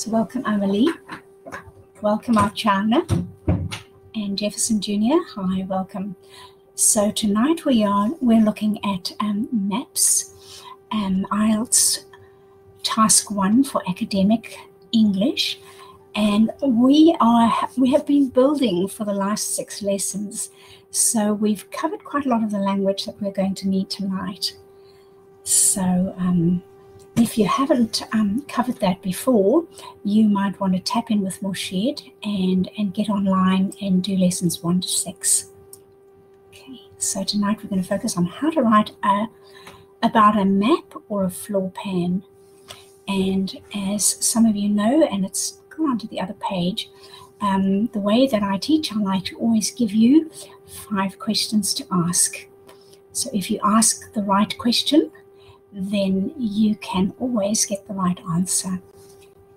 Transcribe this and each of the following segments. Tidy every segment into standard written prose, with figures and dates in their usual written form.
So welcome Amelie, welcome Archana and Jefferson Jr. Hi, welcome. So tonight we're looking at maps, IELTS Task 1 for Academic English, and we have been building for the last 6 lessons. So we've covered quite a lot of the language that we're going to need tonight. So if you haven't covered that before, you might want to tap in with Morshed and get online and do lessons 1 to 6. Okay, so tonight we're going to focus on how to write about a map or a floor plan. And as some of you know, and it's gone on to the other page, the way that I teach, I like to always give you 5 questions to ask. So if you ask the right question, then you can always get the right answer.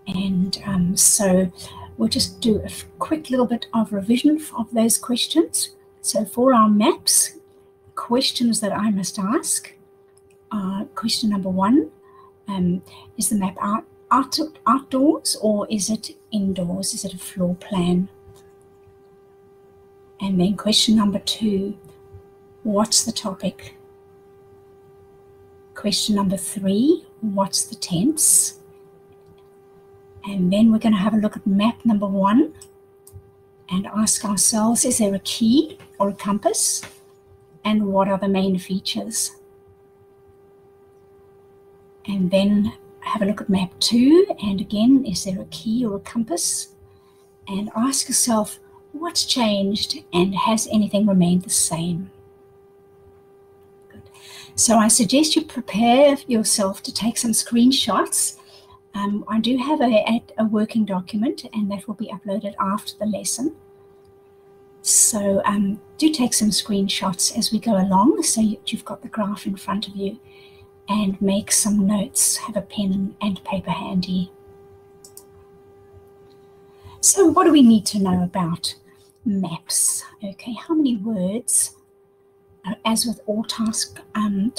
And so we'll just do a quick little bit of revision of those questions. So for our maps, questions that I must ask are question number 1, is the map outdoors or is it indoors? Is it a floor plan? And then question number 2, what's the topic? Question number 3, what's the tense? And then we're going to have a look at map number 1 and ask ourselves, is there a key or a compass? And what are the main features? And then have a look at map 2, and again, is there a key or a compass? And ask yourself, what's changed and has anything remained the same? So I suggest you prepare yourself to take some screenshots. I do have a working document, and that will be uploaded after the lesson. So do take some screenshots as we go along, so you've got the graph in front of you, and make some notes. Have a pen and paper handy. So what do we need to know about maps? Okay, how many words? As with all task 1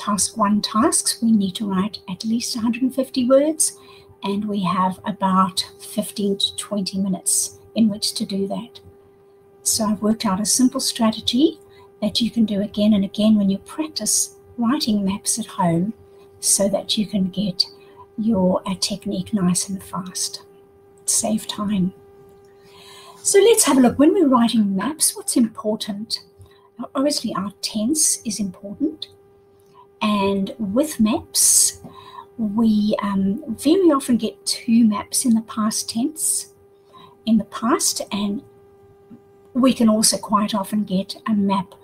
tasks, we need to write at least 150 words, and we have about 15 to 20 minutes in which to do that. So I've worked out a simple strategy that you can do again and again when you practice writing maps at home, so that you can get your technique nice and fast. Save time. So let's have a look. When we're writing maps, what's important? Obviously, our tense is important, and with maps, we very often get 2 maps in the past tense in the past, and we can also quite often get a map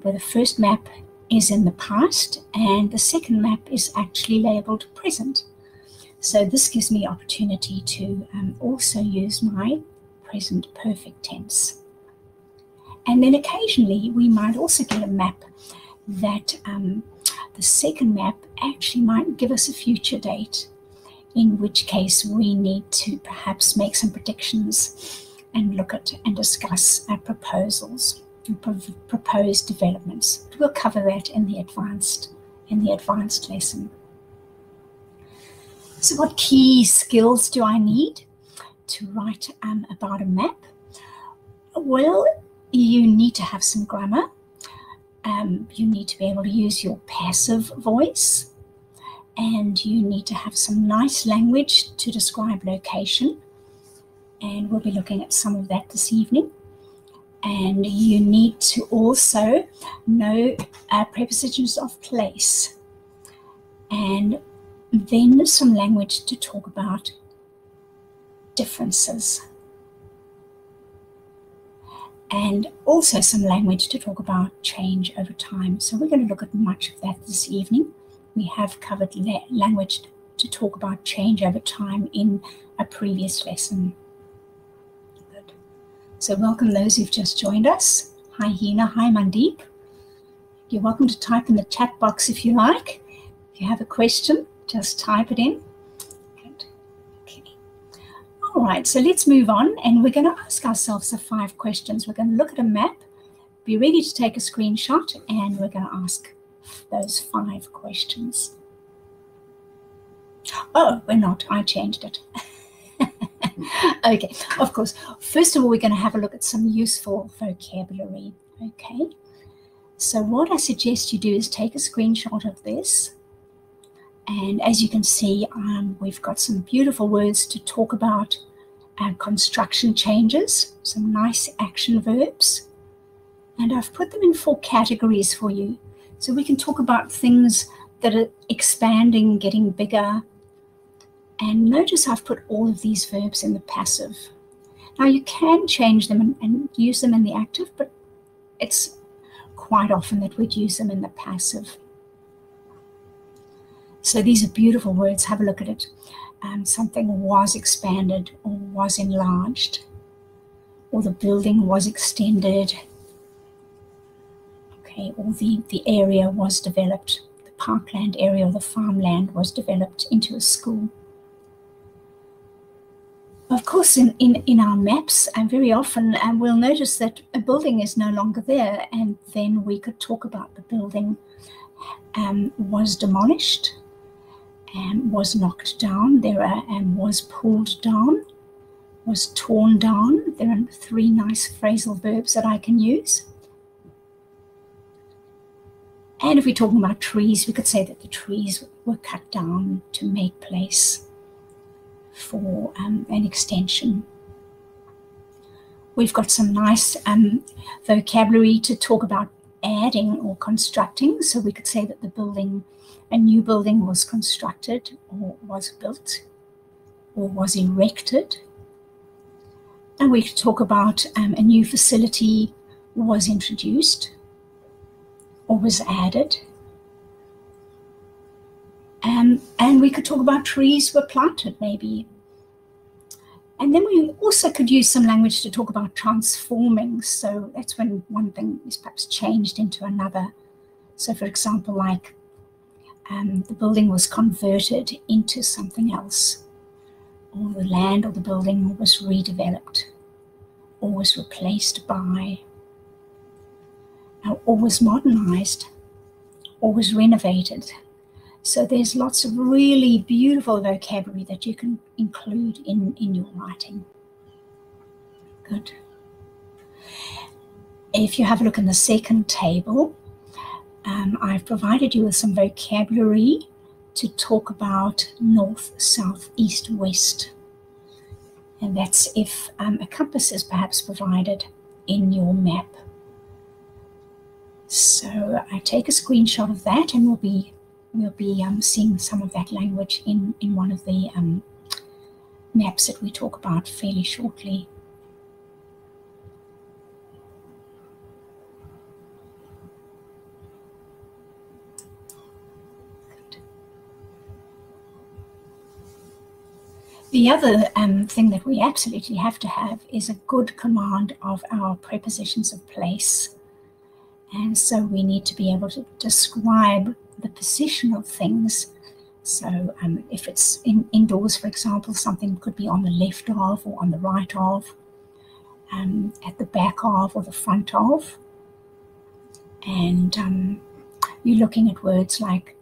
where the first map is in the past and the second map is actually labeled present. So this gives me opportunity to also use my present perfect tense. And then occasionally we might also get a map that the second map actually might give us a future date, in which case we need to perhaps make some predictions and look at and discuss proposals and proposed developments. We'll cover that in the advanced lesson. So what key skills do I need to write about a map? Well, you need to have some grammar. You need to be able to use your passive voice, and you need to have some nice language to describe location, and we'll be looking at some of that this evening. And you need to also know prepositions of place, and then some language to talk about differences, and also some language to talk about change over time. So we're going to look at much of that this evening. We have covered language to talk about change over time in a previous lesson. Good. So welcome those who've just joined us. Hi Hina, hi Mandeep. You're welcome to type in the chat box if you like. If you have a question, just type it in. All right, so let's move on, and we're going to ask ourselves the 5 questions. We're going to look at a map, be ready to take a screenshot, and we're going to ask those 5 questions. Oh, we're not. I changed it. Okay, of course. First of all, we're going to have a look at some useful vocabulary. Okay, so what I suggest you do is take a screenshot of this. And as you can see, we've got some beautiful words to talk about. Construction changes, some nice action verbs. And I've put them in 4 categories for you. So we can talk about things that are expanding, getting bigger. And notice I've put all of these verbs in the passive. Now you can change them and use them in the active, but it's quite often that we'd use them in the passive. So these are beautiful words. Have a look at it. Something was expanded or was enlarged, or the building was extended. Okay, or the area was developed. The parkland area or the farmland was developed into a school. Of course, in our maps, very often we'll notice that a building is no longer there, and then we could talk about the building was demolished, was knocked down, was pulled down, was torn down. There are 3 nice phrasal verbs that I can use. And if we're talking about trees, we could say that the trees were cut down to make place for an extension. We've got some nice vocabulary to talk about adding or constructing. So we could say that a new building was constructed or was built or was erected. And we could talk about a new facility was introduced or was added. And we could talk about trees were planted maybe. And then we also could use some language to talk about transforming. So that's when one thing is perhaps changed into another. So for example, like the building was converted into something else, or the land or the building was redeveloped, or was replaced by, or was modernized, or was renovated. So there's lots of really beautiful vocabulary that you can include in your writing. Good. If you have a look in the second table, I've provided you with some vocabulary to talk about north, south, east, west. And that's if a compass is perhaps provided in your map. So I take a screenshot of that, and we'll be seeing some of that language in one of the maps that we talk about fairly shortly. The other thing that we absolutely have to have is a good command of our prepositions of place. And so we need to be able to describe the position of things. So if it's indoors, for example, something could be on the left of or on the right of, at the back of or the front of. And you're looking at words like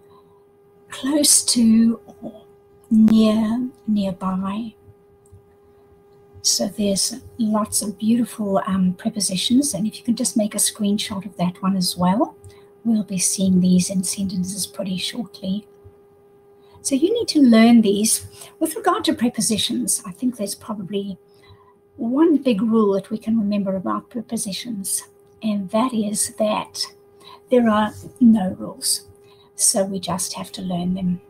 close to or near, nearby. So there's lots of beautiful prepositions, and if you can just make a screenshot of that one as well, we'll be seeing these in sentences pretty shortly. So you need to learn these. With regard to prepositions, I think there's probably one big rule that we can remember about prepositions, and that is that there are no rules. So we just have to learn them.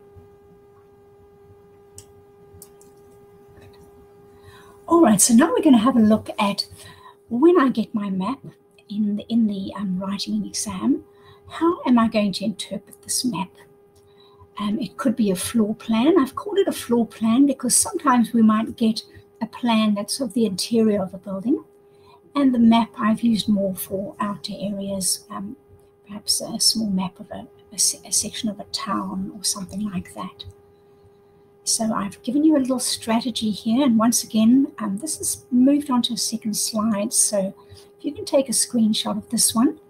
All right, so now we're going to have a look at when I get my map in the writing exam, how am I going to interpret this map? It could be a floor plan. I've called it a floor plan because sometimes we might get a plan that's of the interior of a building, and the map I've used more for outer areas, perhaps a small map of a section of a town or something like that. So I've given you a little strategy here, and once again, this is moved on to a second slide. So if you can take a screenshot of this one,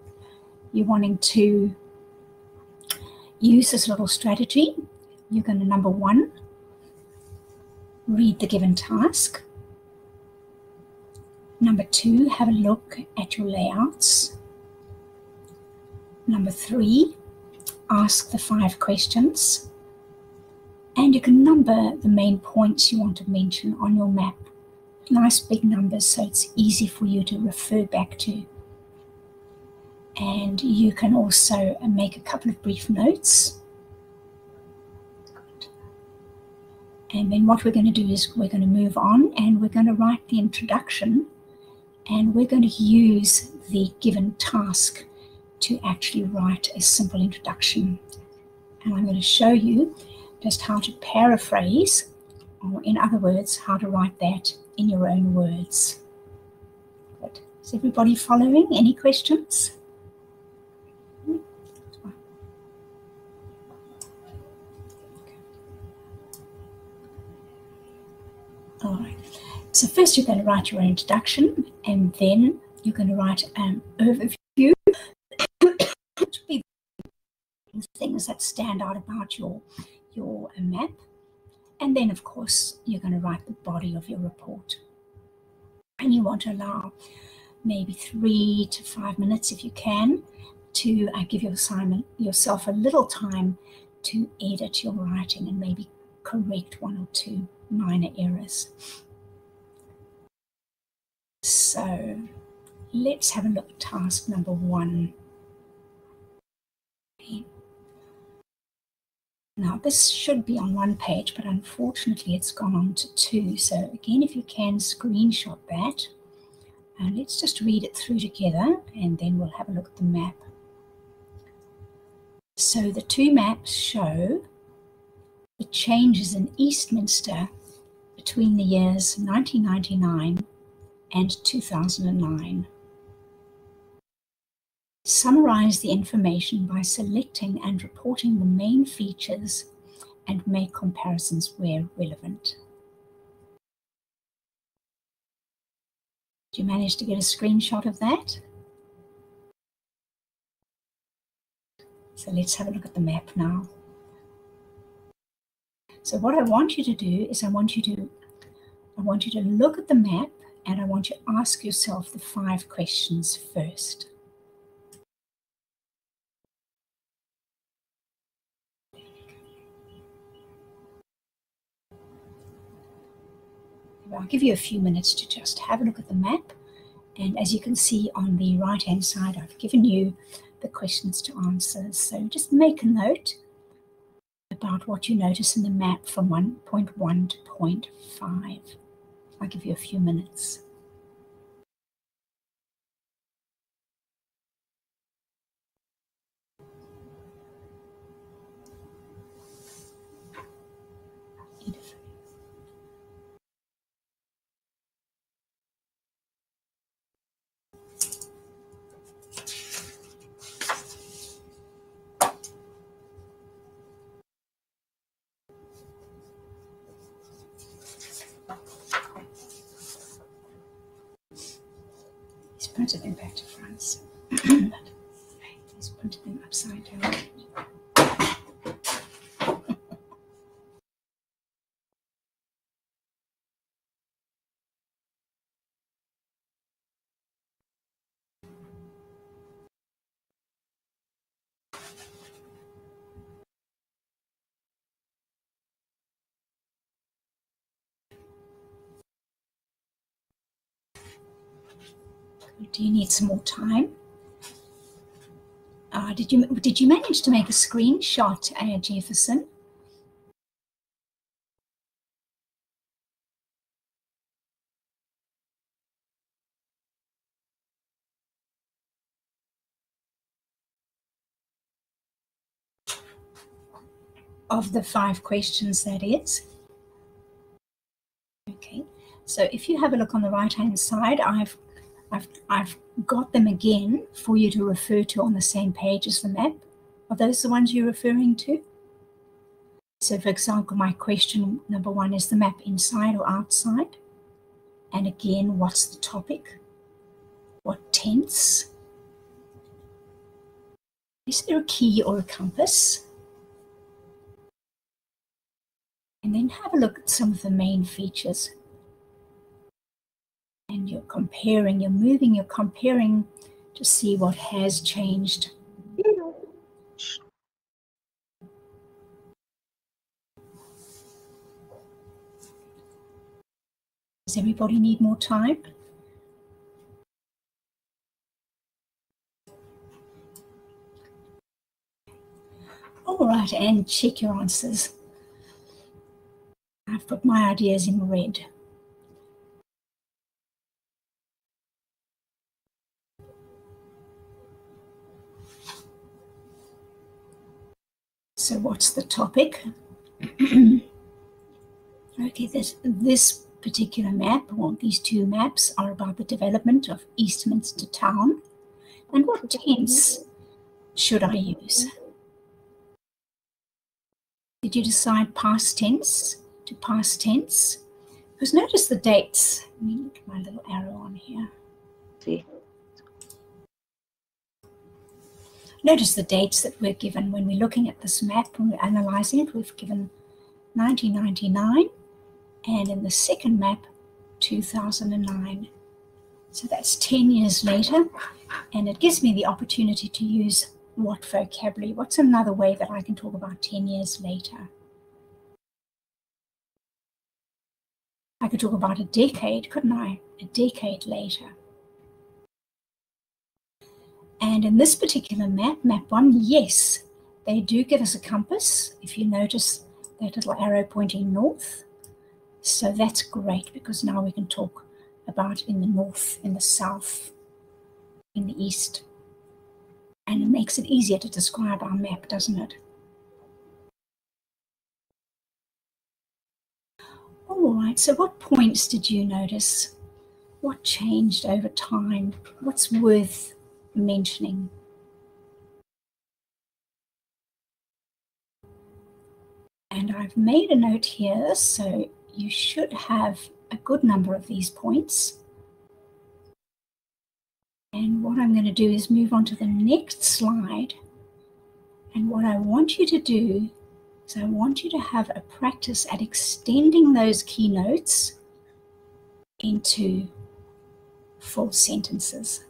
you're wanting to use this little strategy. You're going to, number 1, read the given task. Number 2, have a look at your layouts. Number 3, ask the 5 questions. And you can number the main points you want to mention on your map. Nice big numbers so it's easy for you to refer back to. And you can also make a couple of brief notes. And then what we're going to do is we're going to move on and we're going to write the introduction, and we're going to use the given task to actually write a simple introduction. And I'm going to show you just how to paraphrase, or in other words, how to write that in your own words. Good. Is everybody following? Any questions? All right. So first you're going to write your introduction, and then you're going to write an overview, which will be things that stand out about your map. And then, of course, you're going to write the body of your report. And you want to allow maybe 3 to 5 minutes, if you can, to give yourself a little time to edit your writing and maybe correct 1 or 2 minor errors. So let's have a look at task number 1. Okay. Now this should be on 1 page, but unfortunately it's gone on to 2. So again, if you can screenshot that, and let's just read it through together, and then we'll have a look at the map. So the 2 maps show the changes in Eastminster between the years 1999 and 2009. Summarize the information by selecting and reporting the main features and make comparisons where relevant. Did you manage to get a screenshot of that? So let's have a look at the map now. So what I want you to do is I want you to look at the map, and I want you to ask yourself the 5 questions first. I'll give you a few minutes to just have a look at the map. And as you can see on the right-hand side, I've given you the questions to answer. So just make a note about what you notice in the map from point 1 to point 5. I'll give you a few minutes. He's printed them back to front. He's printed them upside down. Do you need some more time? Did you manage to make a screenshot, Jefferson? Of the 5 questions, that is. Okay, so if you have a look on the right-hand side, I've got them again for you to refer to on the same page as the map. Are those the ones you're referring to? So for example, my question number 1 is the map inside or outside? And again, what's the topic? What tense? Is there a key or a compass? And then have a look at some of the main features. And you're comparing, you're moving, you're comparing to see what has changed. Does everybody need more time? All right, and check your answers. I've put my ideas in red. So what's the topic? Okay, this particular map, or these two maps, are about the development of Eastminster Town. And what tense should I use? Did you decide past tense to past tense? Because notice the dates. Let me look at my little arrow on here. See. Notice the dates that we're given when we're looking at this map, when we're analysing it. We've given 1999, and in the second map, 2009. So that's 10 years later, and it gives me the opportunity to use what vocabulary? What's another way that I can talk about 10 years later? I could talk about a decade, couldn't I? A decade later. And in this particular map, map 1, yes, they do give us a compass, if you notice that little arrow pointing north. So that's great, because now we can talk about in the north, in the south, in the east. And it makes it easier to describe our map, doesn't it? All right, so what points did you notice? What changed over time? What's worth mentioning? And I've made a note here, so you should have a good number of these points. And what I'm going to do is move on to the next slide. And what I want you to do is I want you to have a practice at extending those keynotes into full sentences.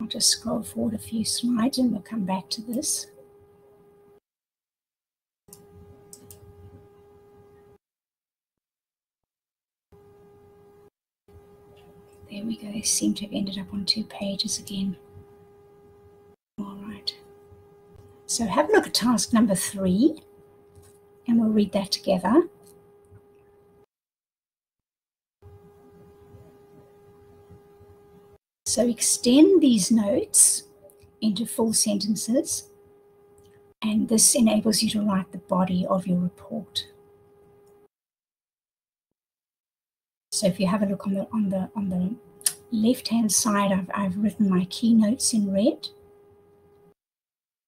I'll just scroll forward a few slides and we'll come back to this. There we go. They seem to have ended up on 2 pages again. All right. So have a look at task number 3, and we'll read that together. So extend these notes into full sentences, and this enables you to write the body of your report. So if you have a look on the left-hand side, I've written my keynotes in red.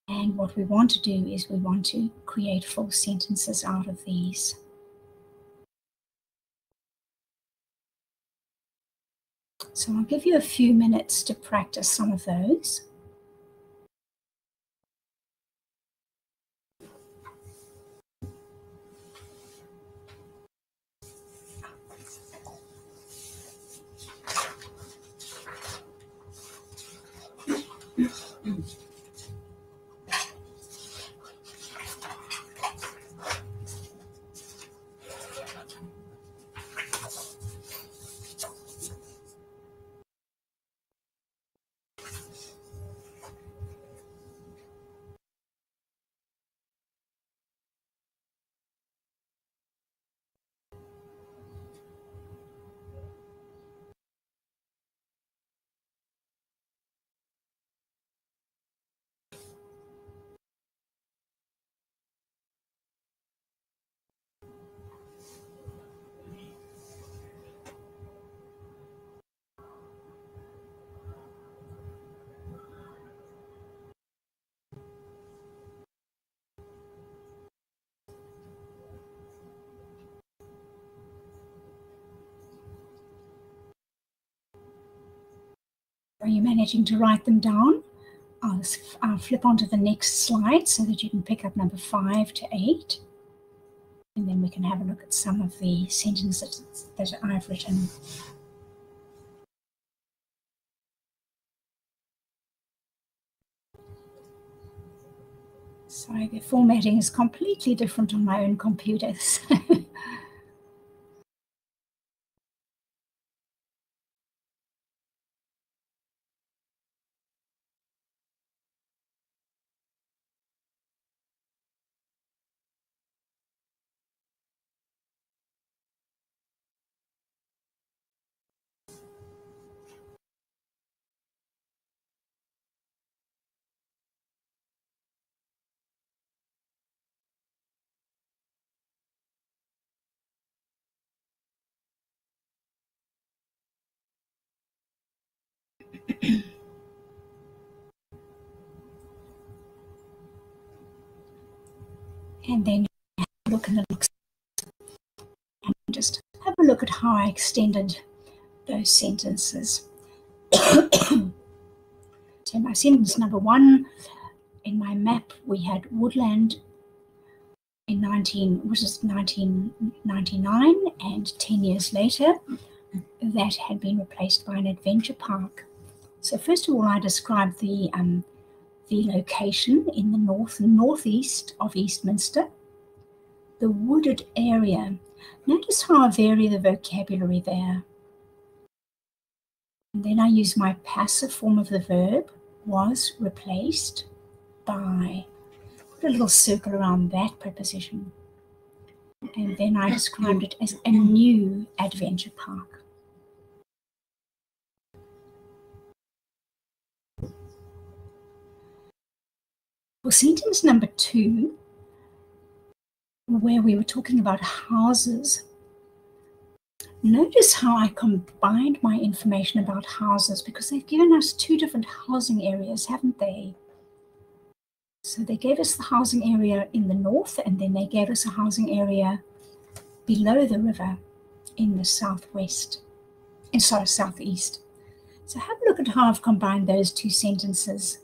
And what we want to do is we want to create full sentences out of these. So I'll give you a few minutes to practice some of those. Are you managing to write them down? I'll flip onto the next slide so that you can pick up number 5 to 8. And then we can have a look at some of the sentences that I've written. Sorry, the formatting is completely different on my own computers. And then look at the next and just have a look at how I extended those sentences. So my sentence number 1, in my map we had woodland in 1999, and 10 years later that had been replaced by an adventure park. So first of all, I described the location in the northeast of Eastminster, the wooded area. Notice how I vary the vocabulary there. And then I use my passive form of the verb, was replaced by, put a little circle around that preposition. And then I described it as a new adventure park. For sentence number 2, where we were talking about houses, notice how I combined my information about houses, because they've given us 2 different housing areas, haven't they? So they gave us the housing area in the north, and then they gave us a housing area below the river in the southeast. So have a look at how I've combined those 2 sentences.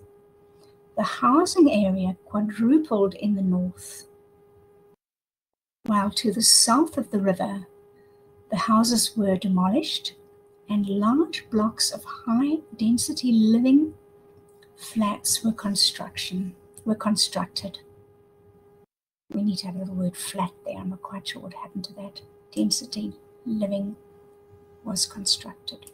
The housing area quadrupled in the north, while to the south of the river, the houses were demolished and large blocks of high-density living flats were constructed. We need to have a little word flat there. I'm not quite sure what happened to that. Density living was constructed.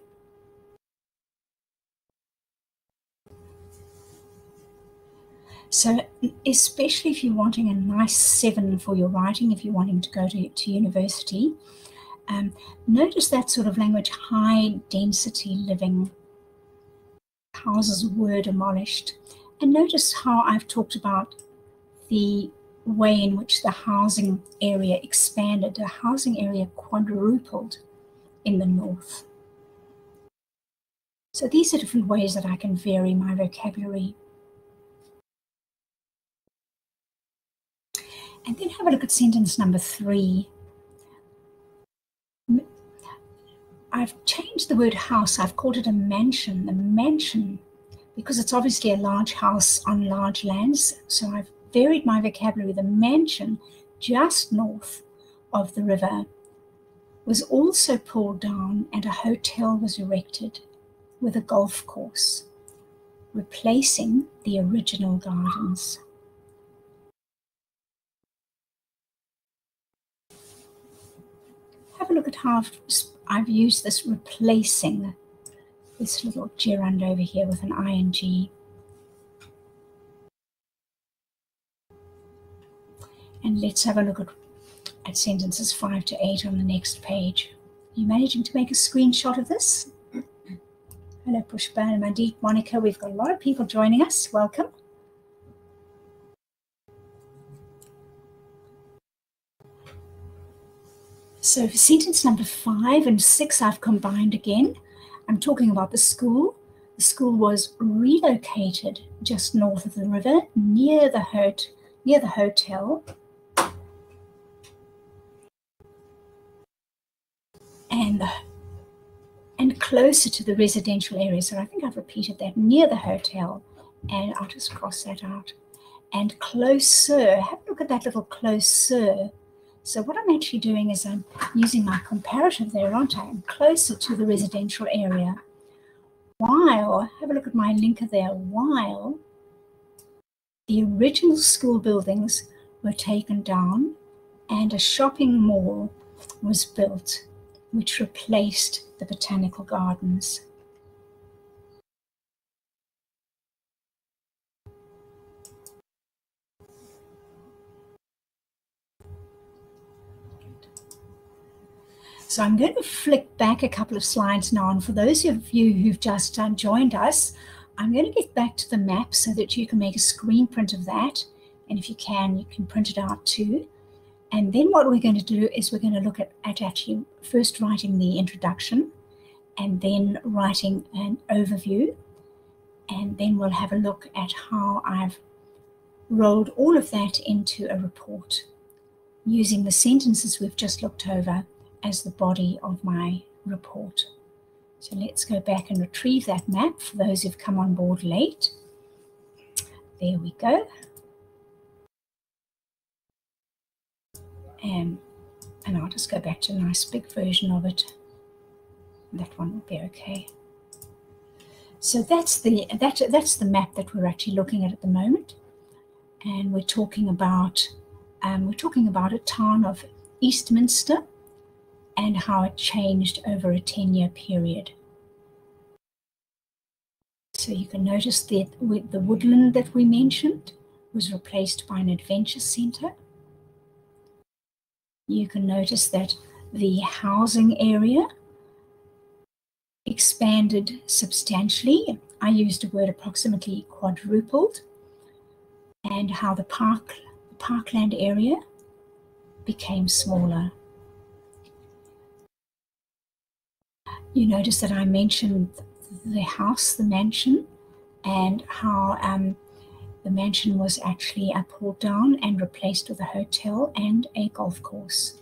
So especially if you're wanting a nice 7 for your writing, if you're wanting to go to university, notice that sort of language, high density living, houses were demolished. And notice how I've talked about the way in which the housing area expanded. The housing area quadrupled in the north. So these are different ways that I can vary my vocabulary. And then have a look at sentence number 3. I've changed the word house. I've called it a mansion. The mansion, because it's obviously a large house on large lands. So I've varied my vocabulary. The mansion just north of the river was also pulled down, and a hotel was erected with a golf course, replacing the original gardens. Have a look at how I've used this replacing, this little gerund over here with an ing. And let's have a look at sentences 5 to 8 on the next page. Are you managing to make a screenshot of this? Hello, Pushpa and Mandeep, Monica. We've got a lot of people joining us. Welcome. So for sentence number 5 and 6, I've combined again. I'm talking about the school. The school was relocated just north of the river, near the hotel. And and closer to the residential area. So I think I've repeated that, near the hotel, and I'll just cross that out. And closer, have a look at that little closer. So what I'm actually doing is I'm using my comparative there, aren't I? I'm closer to the residential area. While, have a look at my linker there, while the original school buildings were taken down and a shopping mall was built, which replaced the botanical gardens. So I'm going to flick back a couple of slides now, and for those of you who've just joined us, I'm going to get back to the map so that you can make a screen print of that, and if you can print it out too. And then what we're going to do is we're going to look at actually first writing the introduction, and then writing an overview, and then we'll have a look at how I've rolled all of that into a report using the sentences we've just looked over as the body of my report. So let's go back and retrieve that map for those who've come on board late. There we go. And I'll just go back to a nice big version of it. That one will be okay. So that's the map that we're actually looking at the moment, and we're talking about a town of Eastminster and how it changed over a 10-year period. So you can notice that the woodland that we mentioned was replaced by an adventure centre. You can notice that the housing area expanded substantially. I used the word approximately quadrupled, and how the parkland area became smaller. You notice that I mentioned the house, the mansion, and how the mansion was actually pulled down and replaced with a hotel and a golf course.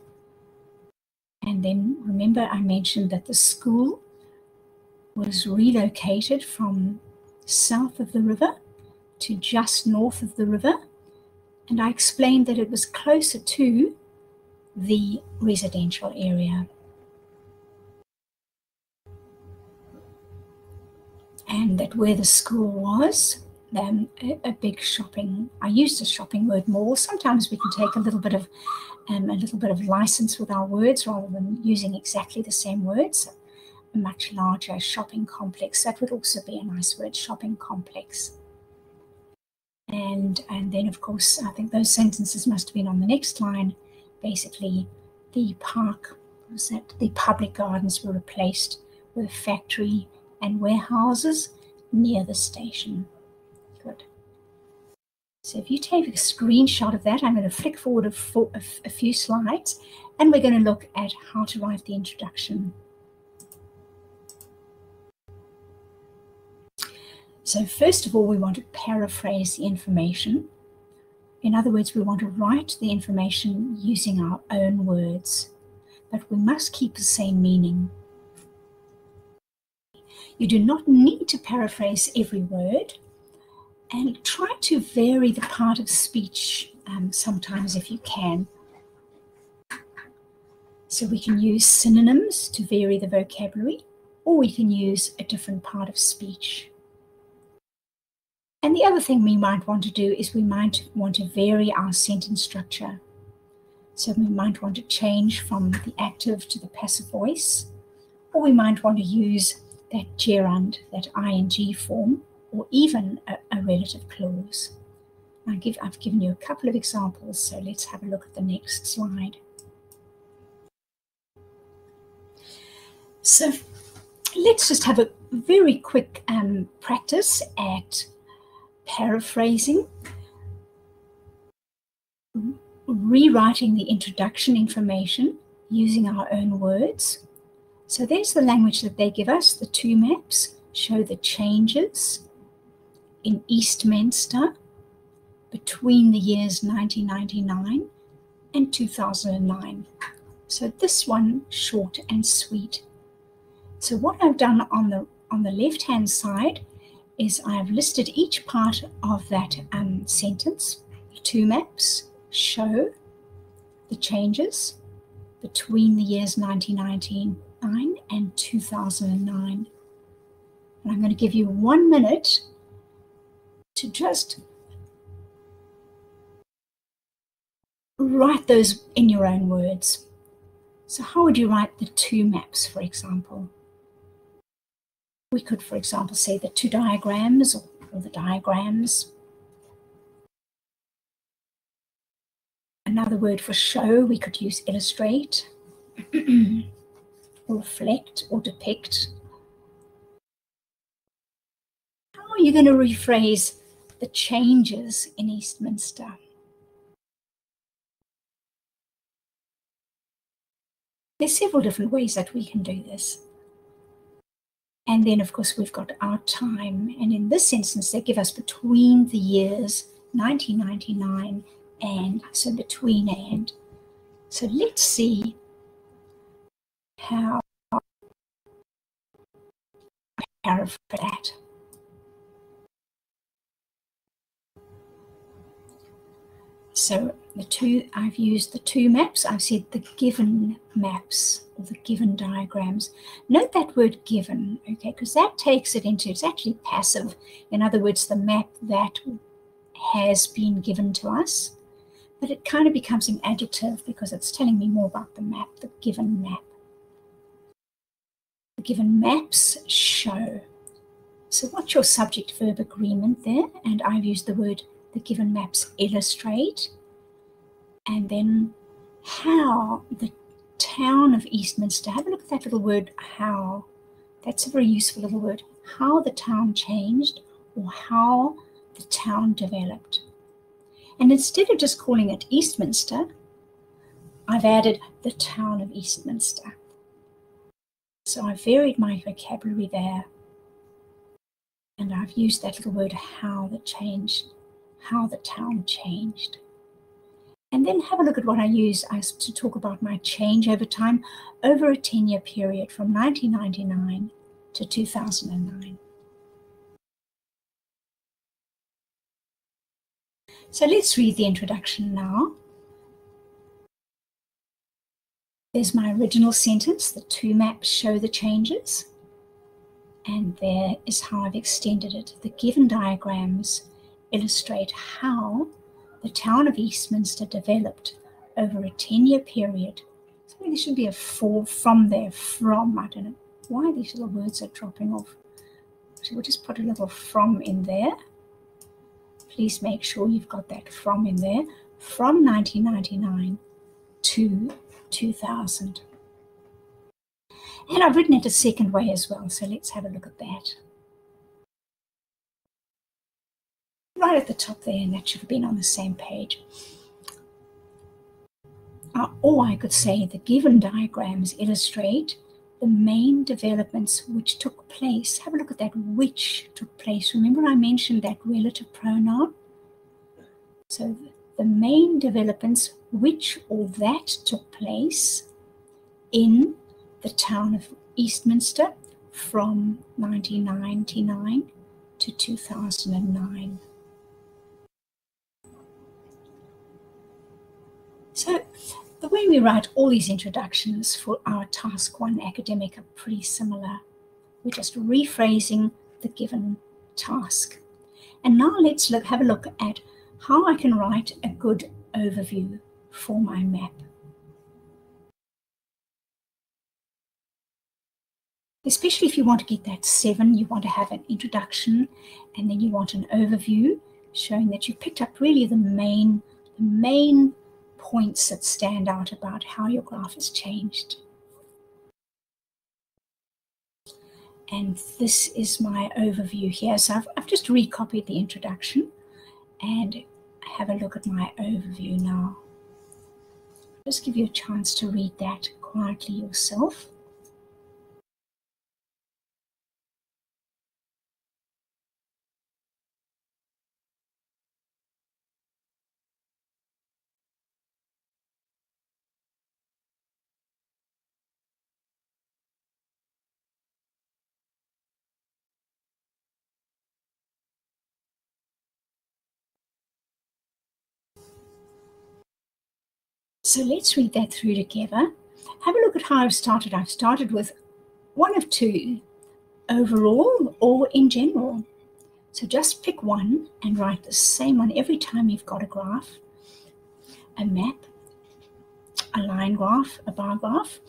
And then remember I mentioned that the school was relocated from south of the river to just north of the river, and I explained that it was closer to the residential area. And that where the school was, a big shopping, I used a shopping word mall. Sometimes we can take a little bit of license with our words rather than using exactly the same words. A much larger shopping complex. That would also be a nice word, shopping complex. And then of course, I think those sentences must have been on the next line. Basically, the public gardens were replaced with a factory and warehouses near the station. Good. So if you take a screenshot of that, I'm going to flick forward a few slides, and we're going to look at how to write the introduction. So first of all, we want to paraphrase the information. In other words, we want to write the information using our own words, but we must keep the same meaning. You do not need to paraphrase every word, and try to vary the part of speech sometimes if you can. So we can use synonyms to vary the vocabulary, or we can use a different part of speech. And the other thing we might want to do is we might want to vary our sentence structure. So we might want to change from the active to the passive voice, or we might want to use that gerund, that ing form, or even a relative clause. I've given you a couple of examples, so let's have a look at the next slide. So let's just have a very quick practice at paraphrasing, rewriting the introduction information using our own words. So there's the language that they give us. The two maps show the changes in Eastminster between the years 1999 and 2009. So this one, short and sweet. So what I've done on the left-hand side is I've listed each part of that sentence. The two maps show the changes between the years 1999 and 2009. And I'm going to give you 1 minute to just write those in your own words. So how would you write the two maps, for example? We could, for example, say the two diagrams or the diagrams. Another word for show, we could use illustrate, or reflect, or depict. How are you going to rephrase the changes in Eastminster? There's several different ways that we can do this. And then, of course, we've got our time. And in this instance, they give us between the years 1999 and, so between and. So let's see how I paraphrase that. So I've used the two maps. I've said the given maps or the given diagrams. Note that word given, okay, because that takes it into, it's actually passive. In other words, the map that has been given to us, but it kind of becomes an adjective because it's telling me more about the map, the given map. The given maps show. So what's your subject-verb agreement there? And I've used the word the given maps illustrate. And then how the town of Eastminster, have a look at that little word how. That's a very useful little word. How the town changed or how the town developed. And instead of just calling it Eastminster, I've added the town of Eastminster. So I've varied my vocabulary there. And I've used that little word how the town changed. And then have a look at what I use to talk about my change over time over a 10-year period from 1999 to 2009. So let's read the introduction now. There's my original sentence, the two maps show the changes. And there is how I've extended it. The given diagrams illustrate how the town of Eastminster developed over a 10-year period. So there should be a from there, from. I don't know why these little words are dropping off. So we'll just put a little from in there. Please make sure you've got that from in there. From 1999 to 2000. And I've written it a second way as well, so let's have a look at that. Right at the top there, and that should have been on the same page. Or I could say the given diagrams illustrate the main developments which took place. Have a look at that which took place. Remember I mentioned that relative pronoun? So the main developments which or that took place in the town of Eastminster from 1999 to 2009. So the way we write all these introductions for our Task 1 academic are pretty similar. We're just rephrasing the given task. And now let's have a look at how I can write a good overview for my map. Especially if you want to get that 7, you want to have an introduction and then you want an overview showing that you picked up really the main points that stand out about how your graph has changed. And this is my overview here. So I've just recopied the introduction and have a look at my overview now. Just give you a chance to read that quietly yourself. So let's read that through together. Have a look at how I've started. I've started with one of two, overall or in general. So just pick one and write the same one every time you've got a graph, a map, a line graph, a bar graph,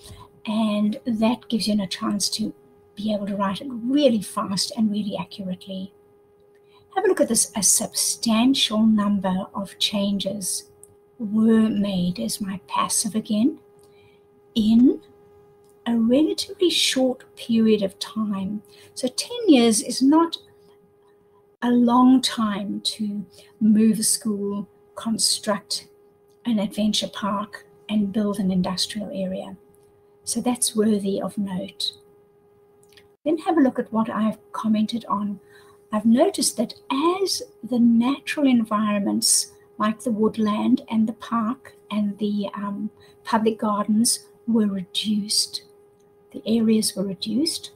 and that gives you a chance to be able to write it really fast and really accurately. Have a look at this. A substantial number of changes were made as my passive again in a relatively short period of time. So 10 years is not a long time to move a school, construct an adventure park, and build an industrial area. So that's worthy of note. Then have a look at what I've commented on. I've noticed that as the natural environments like the woodland and the park and the public gardens were reduced, the areas were reduced,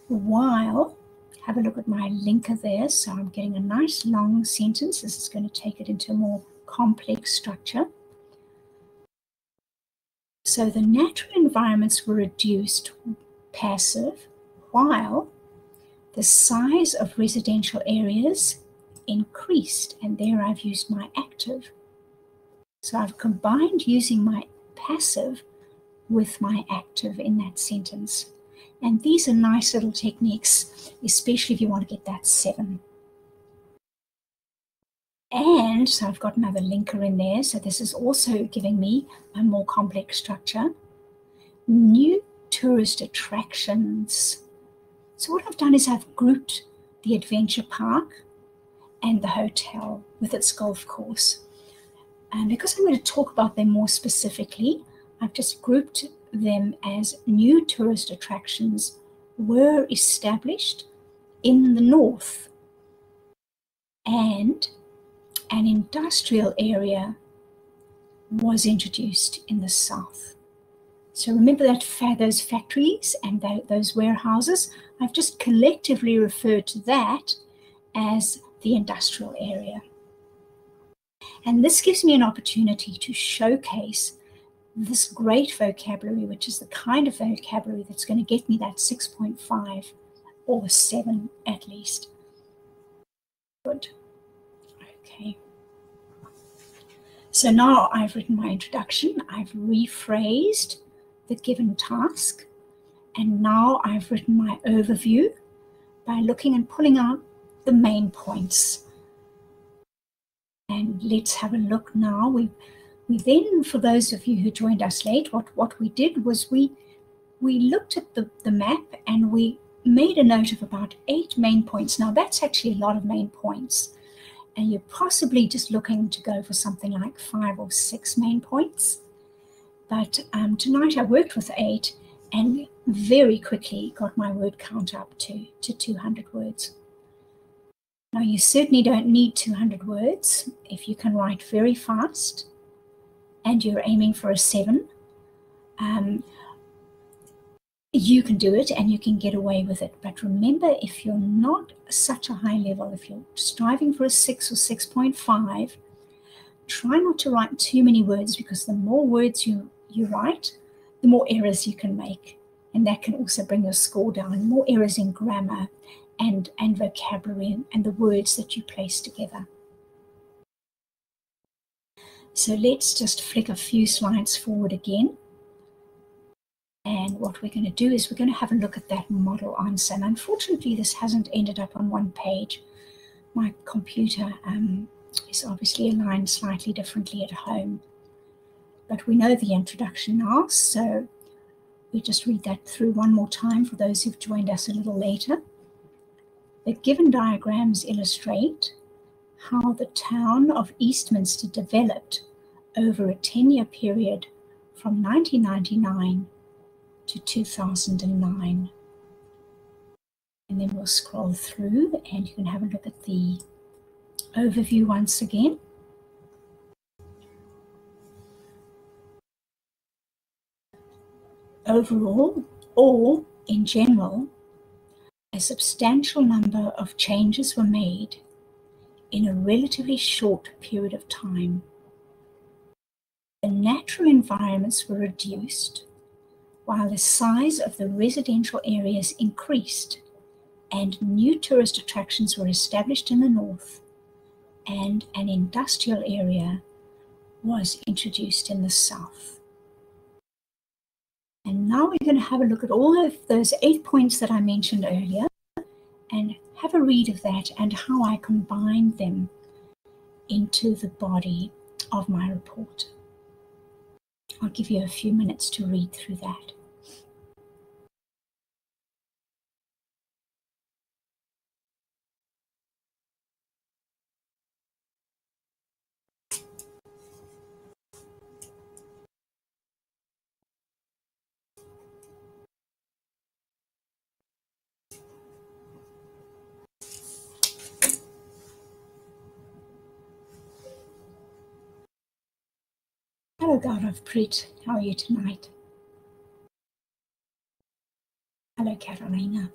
while, have a look at my linker there, so I'm getting a nice long sentence. This is going to take it into a more complex structure. So the natural environments were reduced, passive, while the size of residential areas increased, and there I've used my active. So I've combined using my passive with my active in that sentence. And these are nice little techniques, especially if you want to get that 7. And so I've got another linker in there. So this is also giving me a more complex structure. New tourist attractions. So what I've done is I've grouped the adventure park and the hotel with its golf course. And because I'm going to talk about them more specifically, I've just grouped them as new tourist attractions were established in the north and an industrial area was introduced in the south. So remember that those factories and those warehouses, I've just collectively referred to that as the industrial area. And this gives me an opportunity to showcase this great vocabulary, which is the kind of vocabulary that's going to get me that 6.5 or 7 at least. Good. Okay. So now I've written my introduction, I've rephrased the given task, and now I've written my overview by looking and pulling out the main points. And let's have a look now. We then, for those of you who joined us late, what we did was we looked at the map and we made a note of about 8 main points. Now that's actually a lot of main points. And you're possibly just looking to go for something like 5 or 6 main points. But tonight I worked with 8 and very quickly got my word count up to 200 words. Now you certainly don't need 200 words if you can write very fast and you're aiming for a 7. You can do it and you can get away with it. But remember, if you're not such a high level, if you're striving for a 6 or 6.5, try not to write too many words, because the more words you write, the more errors you can make. And that can also bring your score down. More errors in grammar and vocabulary and the words that you place together. So let's just flick a few slides forward again. And what we're going to do is we're going to have a look at that model answer. And unfortunately, this hasn't ended up on one page. My computer is obviously aligned slightly differently at home. But we know the introduction now, so we just read that through one more time for those who've joined us a little later. The given diagrams illustrate how the town of Eastminster developed over a 10-year period from 1999 to 2009. And then we'll scroll through and you can have a look at the overview once again. Overall, or in general, a substantial number of changes were made in a relatively short period of time. The natural environments were reduced, while the size of the residential areas increased, and new tourist attractions were established in the north, and an industrial area was introduced in the south. And now we're going to have a look at all of those 8 points that I mentioned earlier and have a read of that and how I combine them into the body of my report. I'll give you a few minutes to read through that. Hello, God of Preet. How are you tonight? Hello, Carolina.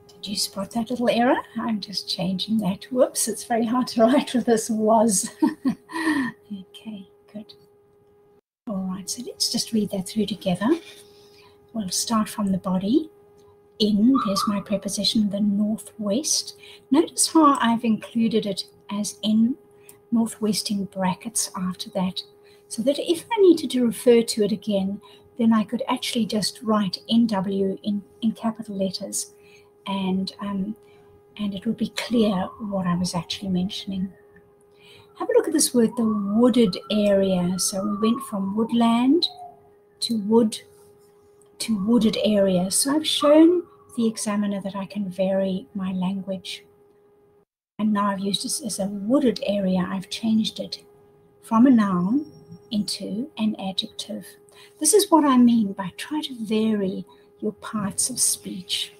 Did you spot that little error? I'm just changing that. Whoops, it's very hard to write with this was. Okay, good. All right, so let's just read that through together. We'll start from the body. In, there's my preposition, the northwest. Notice how I've included it as in, northwest in brackets after that, so that if I needed to refer to it again, then I could actually just write NW in capital letters, and it would be clear what I was actually mentioning. Have a look at this word, the wooded area. So we went from woodland to wood to wooded area. So I've shown the examiner that I can vary my language. And now I've used this as a wooded area. I've changed it from a noun into an adjective. This is what I mean by try to vary your parts of speech.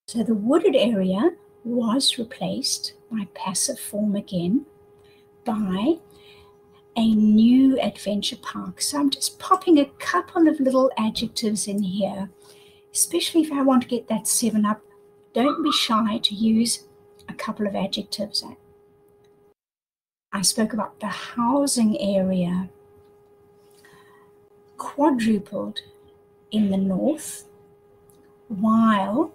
So the wooded area was replaced by passive form again by a new adventure park. So I'm just popping a couple of little adjectives in here, especially if I want to get that 7 up. Don't be shy to use a couple of adjectives. I spoke about the housing area quadrupled in the north, while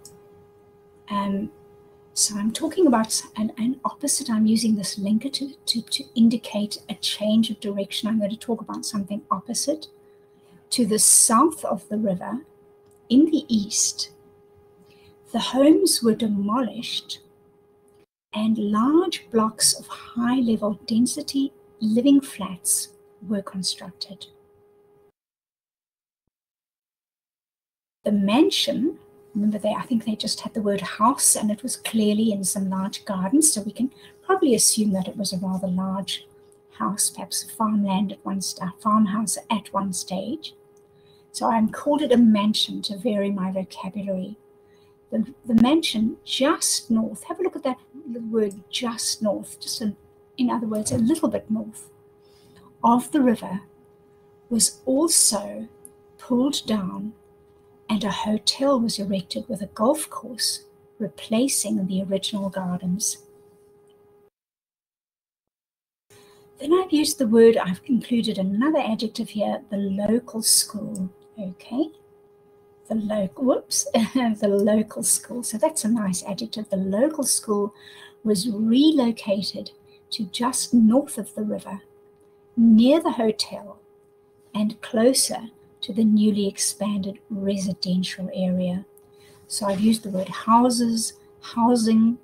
so I'm talking about an opposite. I'm using this linker to indicate a change of direction. I'm going to talk about something opposite. To the south of the river, in the east, the homes were demolished and large blocks of high-level density living flats were constructed. The mansion, remember I think they just had the word house, and it was clearly in some large gardens, so we can probably assume that it was a rather large house, perhaps a farmland at farmhouse at one stage. So I called it a mansion to vary my vocabulary. The mansion just north, have a look at that word just north, in other words, a little bit north of the river, was also pulled down, and a hotel was erected with a golf course, replacing the original gardens. Then I've included another adjective here, the local school, okay? The local school. So that's a nice adjective. The local school was relocated to just north of the river, near the hotel, and closer to the newly expanded residential area. So I've used the word houses, housing,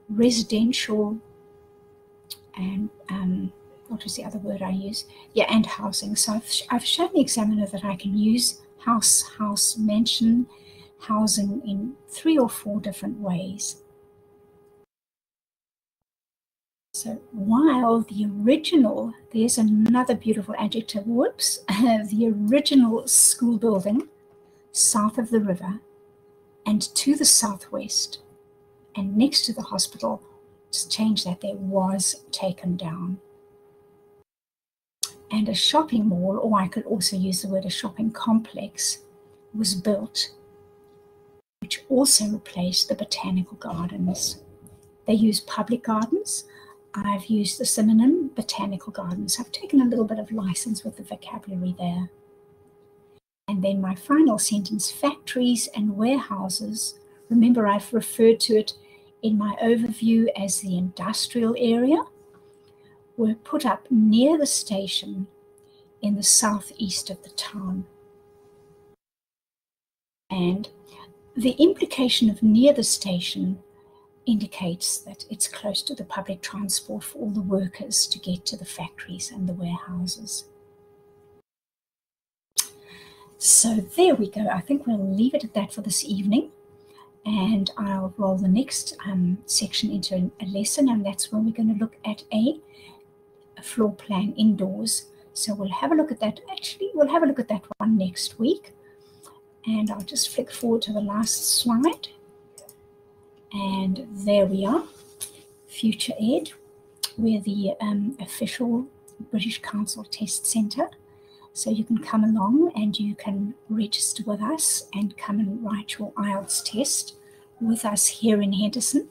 residential, and what was the other word I used? Yeah, and housing. So I've shown the examiner that I can use house, mansion, housing in 3 or 4 different ways. So while the original, there's another beautiful adjective, the original school building south of the river and to the southwest and next to the hospital, just change that, there, was taken down. And a shopping mall, or I could also use the word a shopping complex, was built, which also replaced the botanical gardens. They use public gardens. I've used the synonym botanical gardens. I've taken a little bit of license with the vocabulary there. And then my final sentence, factories and warehouses. Remember, I've referred to it in my overview as the industrial area, were put up near the station in the southeast of the town. And the implication of near the station indicates that it's close to the public transport for all the workers to get to the factories and the warehouses. So there we go. I think we'll leave it at that for this evening. And I'll roll the next section into a lesson, and that's when we're going to look at a floor plan indoors. So we'll have a look at that. Actually, we'll have a look at that one next week. And I'll just flick forward to the last slide. And there we are, Future Ed. We're the official British Council Test Centre. So you can come along and you can register with us and come and write your IELTS test with us here in Henderson.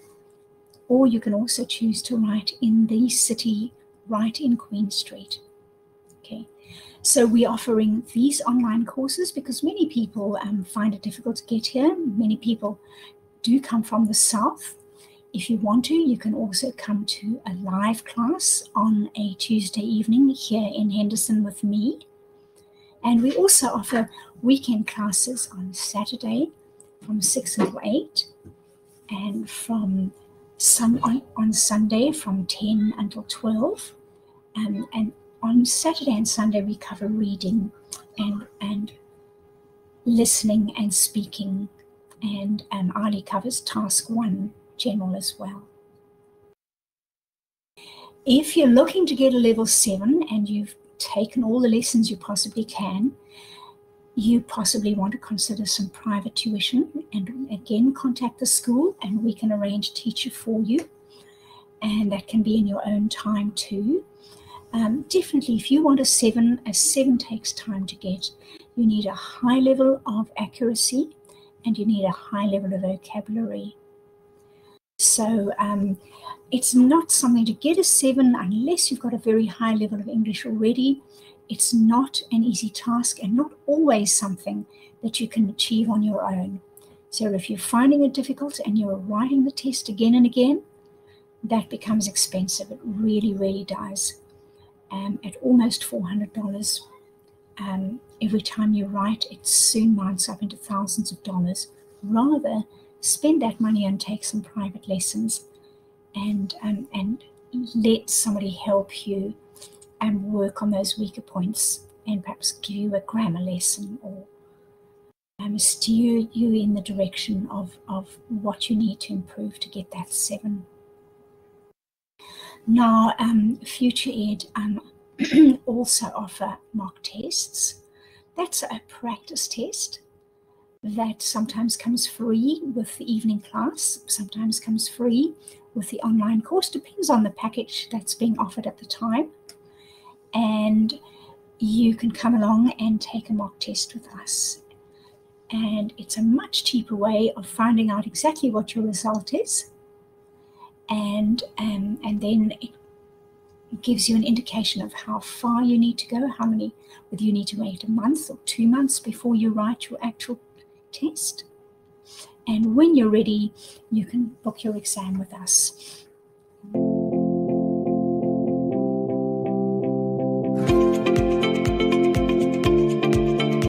Or you can also choose to write in the city, right in Queen Street. Okay, so we're offering these online courses because many people find it difficult to get here. Many people do come from the south. If you want to, you can also come to a live class on a Tuesday evening here in Henderson with me. And we also offer weekend classes on Saturday from 6 until 8 and on Sunday from 10 until 12. And on Saturday and Sunday we cover reading and listening and speaking. And Ali covers task 1 general as well. If you're looking to get a level 7 and you've taken all the lessons you possibly can, you possibly want to consider some private tuition, and again contact the school and we can arrange a teacher for you, and that can be in your own time too. Definitely, if you want a 7 takes time to get. You need a high level of accuracy and you need a high level of vocabulary. So it's not something to get a 7 unless you've got a very high level of English already. It's not an easy task and not always something that you can achieve on your own. So if you're finding it difficult and you're writing the test again and again, that becomes expensive. It really, really does. At almost $400 every time you write, it soon mounts up into thousands of dollars. Rather, spend that money and take some private lessons and let somebody help you and work on those weaker points and perhaps give you a grammar lesson or steer you in the direction of what you need to improve to get that 7. Now, Future Ed also offer mock tests. That's a practice test that sometimes comes free with the evening class, sometimes comes free with the online course, depends on the package that's being offered at the time. And you can come along and take a mock test with us. And it's a much cheaper way of finding out exactly what your result is. And then it gives you an indication of how far you need to go, whether you need to wait a month or 2 months before you write your actual test. And when you're ready, you can book your exam with us.